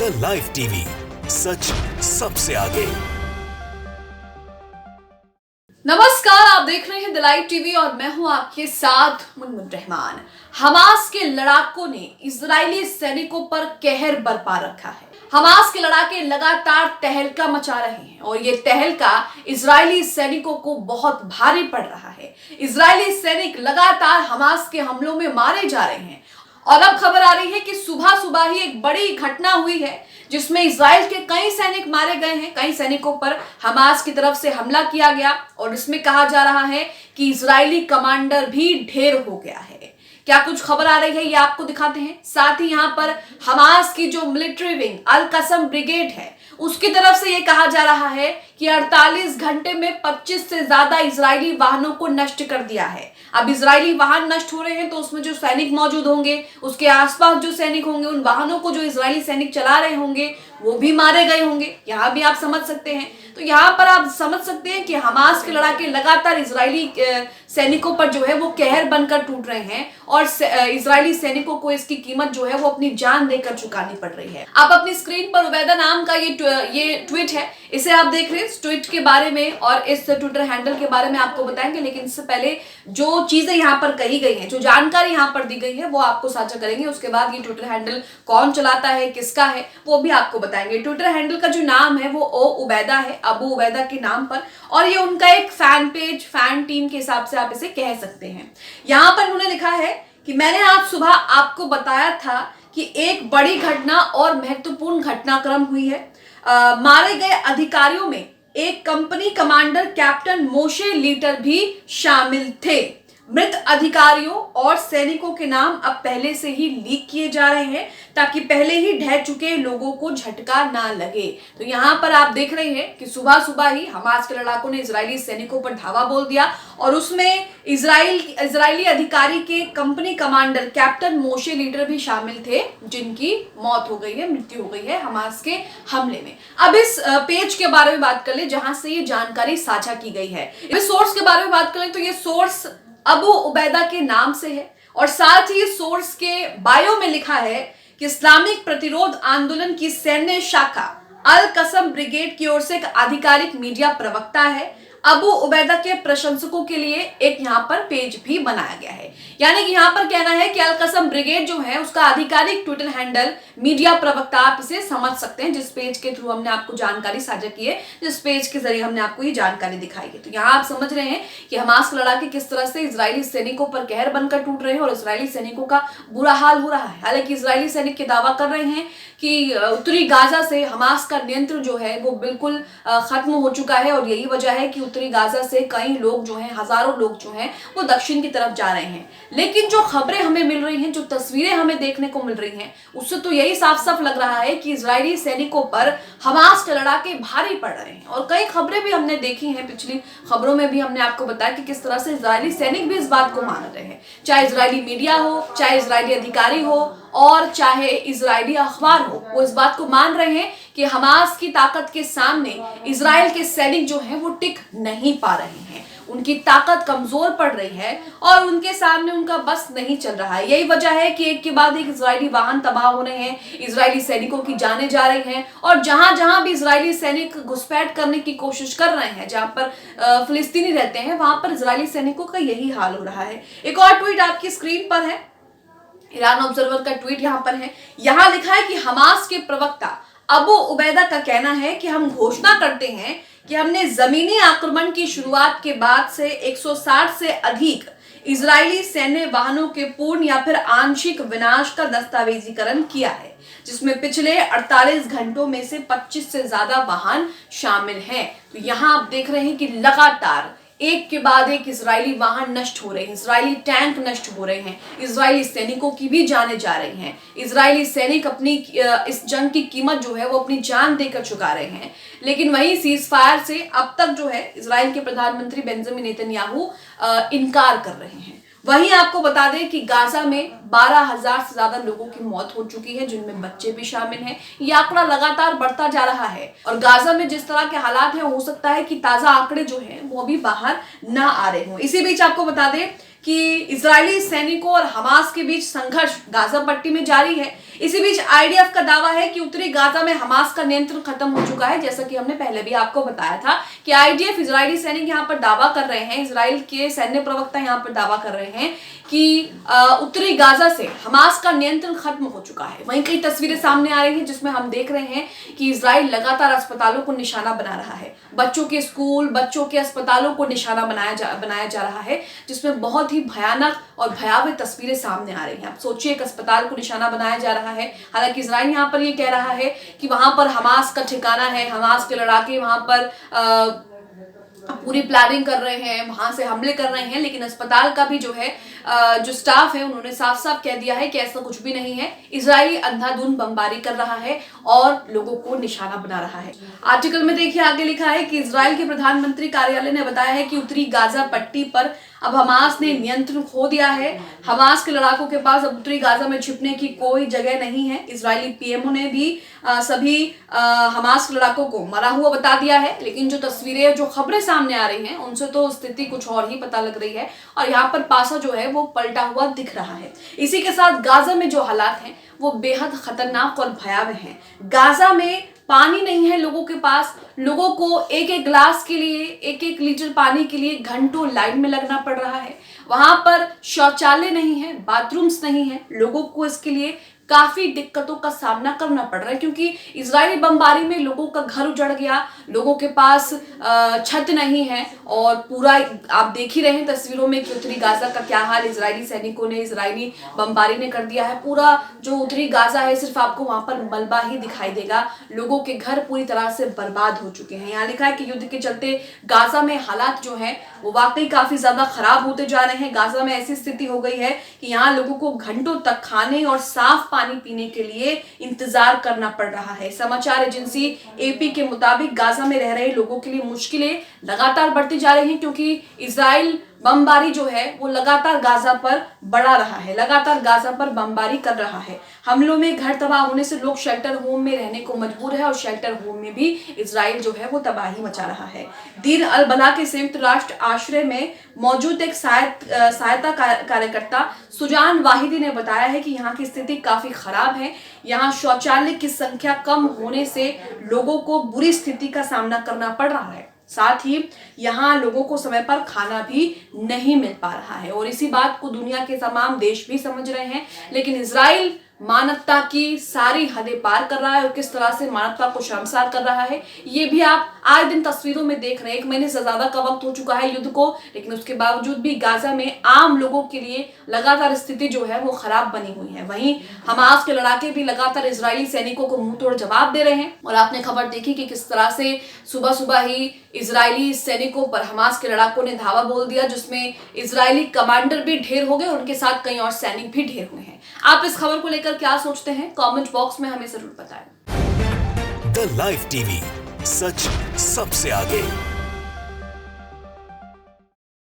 The live TV, सच सबसे आगे। नमस्कार, आप देख रहे हैं द लाइव टीवी और मैं हूं आपके साथ मुनमुन रहमान। हमास के लड़ाकों ने इजरायली सैनिकों पर कहर बरपा रखा है। हमास के लड़ाके लगातार तहलका मचा रहे हैं और ये तहलका इजरायली सैनिकों को बहुत भारी पड़ रहा है। इजरायली सैनिक लगातार हमास के हमलों में मारे जा रहे हैं और अब खबर आ रही है कि सुबह सुबह ही एक बड़ी घटना हुई है जिसमें इजराइल के कई सैनिक मारे गए हैं। कई सैनिकों पर हमास की तरफ से हमला किया गया और इसमें कहा जा रहा है कि इजरायली कमांडर भी ढेर हो गया है। क्या कुछ खबर आ रही है ये आपको दिखाते हैं। साथ ही यहाँ पर हमास की जो मिलिट्री विंग अल कसम ब्रिगेड है उसकी तरफ से ये कहा जा रहा है कि 48 घंटे में 25 से ज्यादा इजरायली वाहनों को नष्ट कर दिया है। अब इजरायली वाहन नष्ट हो रहे हैं तो उसमें जो सैनिक मौजूद होंगे, उसके आसपास जो सैनिक होंगे, उन वाहनों को जो इजरायली सैनिक चला रहे होंगे वो भी मारे गए होंगे। यहाँ भी आप समझ सकते हैं। तो यहाँ पर आप समझ सकते हैं कि हमास के लड़ाके लगातार इजरायली सैनिकों पर जो है वो कहर बनकर टूट रहे हैं और इजरायली सैनिकों को इसकी कीमत जो है वो अपनी जान देकर चुकानी पड़ रही है। आप अपनी स्क्रीन पर उबैदा नाम का ये ट्वीट है, इसे आप देख रहे हैं। इस ट्वीट के बारे में और इस ट्विटर हैंडल के बारे में आपको बताएंगे, लेकिन इससे पहले जो चीजें यहाँ पर कही गई हैं, जो जानकारी यहाँ पर दी गई है वो आपको साझा करेंगे। उसके बाद ये ट्विटर हैंडल कौन चलाता है, किसका है, वो भी आपको बताएंगे। ट्विटर हैंडल का जो नाम है वो ओ उबैदा है, अबू उबैदा के नाम पर, और ये उनका एक फैन पेज, फैन टीम के हिसाब से आप इसे कह सकते हैं। यहाँ पर उन्होंने लिखा है कि मैंने आज सुबह आपको बताया था कि एक बड़ी घटना और महत्वपूर्ण घटनाक्रम हुई है। मारे गए अधिकारियों में एक कंपनी कमांडर कैप्टन मोशे लीटर भी शामिल थे। मृत अधिकारियों और सैनिकों के नाम अब पहले से ही लीक किए जा रहे हैं ताकि पहले ही ढह चुके लोगों को झटका ना लगे। तो यहाँ पर आप देख रहे हैं कि सुबह सुबह ही हमास के लड़ाकों ने इजरायली सैनिकों पर धावा बोल दिया और उसमें इजरायली अधिकारी के कंपनी कमांडर कैप्टन मोशे लीडर भी शामिल थे, जिनकी मौत हो गई है, मृत्यु हो गई है हमास के हमले में। अब इस पेज के बारे में बात कर ले जहां से ये जानकारी साझा की गई है। इस सोर्स के बारे में बात करें तो ये सोर्स अबू उबैदा के नाम से है और साथ ही सोर्स के बायो में लिखा है कि इस्लामिक प्रतिरोध आंदोलन की सैन्य शाखा अल कसम ब्रिगेड की ओर से एक आधिकारिक मीडिया प्रवक्ता है। अबू उबैदा के प्रशंसकों के लिए एक यहाँ पर पेज भी बनाया गया है। यानी कि यहाँ पर कहना है कि अल कसम ब्रिगेड जो है उसका आधिकारिक ट्विटर हैंडल मीडिया प्रवक्ता, आप इसे समझ सकते हैं, जिस पेज के थ्रू हमने आपको जानकारी साझा की है, जिस पेज के जरिए हमने आपको ये जानकारी दिखाई है। तो यहाँ आप समझ रहे हैं कि हमास लड़ाके किस तरह से इजरायली सैनिकों पर कहर बनकर टूट रहे हैं और इजरायली सैनिकों का बुरा हाल हो रहा है। हालांकि इजरायली सैनिक ये दावा कर रहे हैं कि उत्तरी गाजा से हमास का नियंत्रण जो है वो बिल्कुल खत्म हो चुका है और यही वजह है कि उत्तरी गाजा से कई लोग जो हैं, हजारों लोग जो हैं वो दक्षिण की तरफ जा रहे हैं। लेकिन जो खबरें हमें मिल रही हैं, जो तस्वीरें हमें देखने को मिल रही हैं, उससे तो यही साफ साफ लग रहा है कि इजरायली सैनिकों पर हमास के लड़ाके भारी पड़ रहे हैं। और कई खबरें भी हमने देखी हैं, पिछली खबरों में भी हमने आपको बताया कि किस तरह से इजरायली सैनिक भी इस बात को मान रहे हैं, चाहे इजरायली मीडिया हो, चाहे इजरायली अधिकारी हो और चाहे इजरायली अखबार हो, वो इस बात को मान रहे हैं कि हमास की ताकत के सामने इजराइल के सैनिक जो हैं वो टिक नहीं पा रहे हैं, उनकी ताकत कमजोर पड़ रही है और उनके सामने उनका बस नहीं चल रहा है। यही वजह है कि एक के बाद एक इजरायली वाहन तबाह हो रहे हैं, इजरायली सैनिकों की जानें जा रही हैं और जहां जहां भी इजरायली सैनिक घुसपैठ करने की कोशिश कर रहे हैं, जहां पर फिलिस्तीनी रहते हैं, वहां पर इजरायली सैनिकों का यही हाल हो रहा है। एक और ट्वीट आपकी स्क्रीन पर है, ईरान ऑब्जर्वर का ट्वीट यहाँ पर है। यहाँ लिखा है कि हमास के प्रवक्ता अबू उबैदा का कहना है कि हम घोषणा करते हैं कि हमने जमीनी आक्रमण की शुरुआत के बाद से 160 से अधिक इजरायली सैन्य वाहनों के पूर्ण या फिर आंशिक विनाश का दस्तावेजीकरण किया है, जिसमें पिछले 48 घंटों में से 25 से ज्यादा वाहन शामिल हैं। तो यहाँ आप देख रहे हैं कि लगातार एक के बाद एक इजरायली वाहन नष्ट हो रहे हैं, इजरायली टैंक नष्ट हो रहे हैं, इजरायली सैनिकों की भी जानें जा रही हैं। इजरायली सैनिक अपनी इस जंग की कीमत जो है वो अपनी जान देकर चुका रहे हैं। लेकिन वही सीज फायर से अब तक जो है इजराइल के प्रधानमंत्री बेंजामिन नेतन्याहू इनकार कर रहे हैं। वहीं आपको बता दें कि गाजा में 12,000 से ज्यादा लोगों की मौत हो चुकी है, जिनमें बच्चे भी शामिल हैं। ये आंकड़ा लगातार बढ़ता जा रहा है और गाजा में जिस तरह के हालात हैं, हो सकता है कि ताजा आंकड़े जो हैं वो अभी बाहर ना आ रहे हों। इसी बीच आपको बता दें कि इजरायली सैनिकों और हमास के बीच संघर्ष गाजा पट्टी में जारी है। इसी बीच आईडीएफ का दावा है कि उत्तरी गाजा में हमास का नियंत्रण खत्म हो चुका है। जैसा कि हमने पहले भी आपको बताया था कि आईडीएफ इजरायली सैनिक यहाँ पर दावा कर रहे हैं, इजराइल के सैन्य प्रवक्ता यहाँ पर दावा कर रहे हैं कि उत्तरी गाजा से हमास का नियंत्रण खत्म हो चुका है। वहीं कई तस्वीरें सामने आ रही हैं जिसमें हम देख रहे हैं कि इजराइल लगातार अस्पतालों को निशाना बना रहा है, बच्चों के स्कूल, बच्चों के अस्पतालों को निशाना बनाया जा रहा है, जिसमें बहुत ही भयानक और भयावह तस्वीरें सामने आ रही हैं। आप सोचिए, एक अस्पताल को निशाना बनाया जा रहा है। हालांकि इजराइल यहाँ पर ये कह रहा है कि वहां पर हमास का ठिकाना है, हमास के लड़ाके वहां पर पूरी प्लानिंग कर रहे हैं, वहां से हमले कर रहे हैं, लेकिन अस्पताल का भी जो है जो स्टाफ है उन्होंने साफ साफ कह दिया है कि ऐसा कुछ भी नहीं है। इजराइल अंधाधुंध बमबारी कर रहा है और लोगों को निशाना बना रहा है। आर्टिकल में देखिए आगे लिखा है कि इजराइल के प्रधानमंत्री कार्यालय ने बताया है कि उत्तरी गाजा पट्टी पर अब हमास ने नियंत्रण खो दिया है। हमास के लड़ाकों के पास अब उत्तरी गाजा में छिपने की कोई जगह नहीं है। इजरायली पीएमओ ने भी सभी हमास के लड़ाकों को मरा हुआ बता दिया है, लेकिन जो तस्वीरें, जो खबरें सामने आ रही हैं उनसे तो स्थिति कुछ और ही पता लग रही है और यहाँ पर पासा जो है वो पलटा हुआ दिख रहा है। इसी के साथ गाजा में जो हालात हैं वो बेहद खतरनाक और भयावह हैं। गाजा में पानी नहीं है लोगों के पास, लोगों को एक एक गिलास के लिए, एक एक लीटर पानी के लिए घंटों लाइन में लगना पड़ रहा है। वहां पर शौचालय नहीं है, बाथरूम्स नहीं है, लोगों को इसके लिए काफी दिक्कतों का सामना करना पड़ रहा है, क्योंकि इजरायली बमबारी में लोगों का घर उजड़ गया, लोगों के पास छत नहीं है और पूरा आप देख ही रहे हैं तस्वीरों में कि उत्तरी गाजा का क्या हाल इजरायली सैनिकों ने, इजरायली बमबारी ने कर दिया है। पूरा जो उत्तरी गाजा है सिर्फ आपको वहां पर मलबा ही दिखाई देगा, लोगों के घर पूरी तरह से बर्बाद हो चुके हैं। यहाँ लिखा है कि युद्ध के चलते गाजा में हालात जो है वो वाकई काफी ज्यादा खराब होते जा रहे हैं। गाजा में ऐसी स्थिति हो गई है कि यहाँ लोगों को घंटों तक खाने और साफ पानी पीने के लिए इंतजार करना पड़ रहा है। समाचार एजेंसी एपी के मुताबिक गाजा में रह रहे लोगों के लिए मुश्किलें लगातार बढ़ती जा रही हैं, क्योंकि इजराइल बमबारी जो है वो लगातार गाजा पर बढ़ा रहा है, लगातार गाजा पर बमबारी कर रहा है। हमलों में घर तबाह होने से लोग शेल्टर होम में रहने को मजबूर है और शेल्टर होम में भी इजराइल जो है वो तबाही मचा रहा है। दीन अल बला के संयुक्त राष्ट्र आश्रय में मौजूद एक सहायता कार्यकर्ता सुजान वाहिदी ने बताया है कि यहाँ की स्थिति काफी खराब है। यहाँ शौचालय की संख्या कम होने से लोगों को बुरी स्थिति का सामना करना पड़ रहा है। साथ ही यहाँ लोगों को समय पर खाना भी नहीं मिल पा रहा है और इसी बात को दुनिया के तमाम देश भी समझ रहे हैं। लेकिन इजराइल मानवता की सारी हदें पार कर रहा है और किस तरह से मानवता को शर्मसार कर रहा है ये भी आप आए दिन तस्वीरों में देख रहे हैं। 1 महीने से ज्यादा का वक्त हो चुका है युद्ध को, लेकिन उसके बावजूद भी गाजा में आम लोगों के लिए लगातार स्थिति जो है वो खराब बनी हुई है। वहीं हमास के लड़ाके भी लगातार इजरायली सैनिकों को मुंह तोड़ जवाब दे रहे हैं और आपने खबर देखी कि किस तरह से सुबह सुबह ही इजरायली सैनिकों पर हमास के लड़ाकों ने धावा बोल दिया, जिसमें इजरायली कमांडर भी ढेर हो गए, उनके साथ कई और सैनिक भी ढेर हुए हैं। आप इस खबर को लेकर क्या सोचते हैं? कमेंट बॉक्स में हमें जरूर बताएं। द लाइव टीवी, सच सबसे आगे।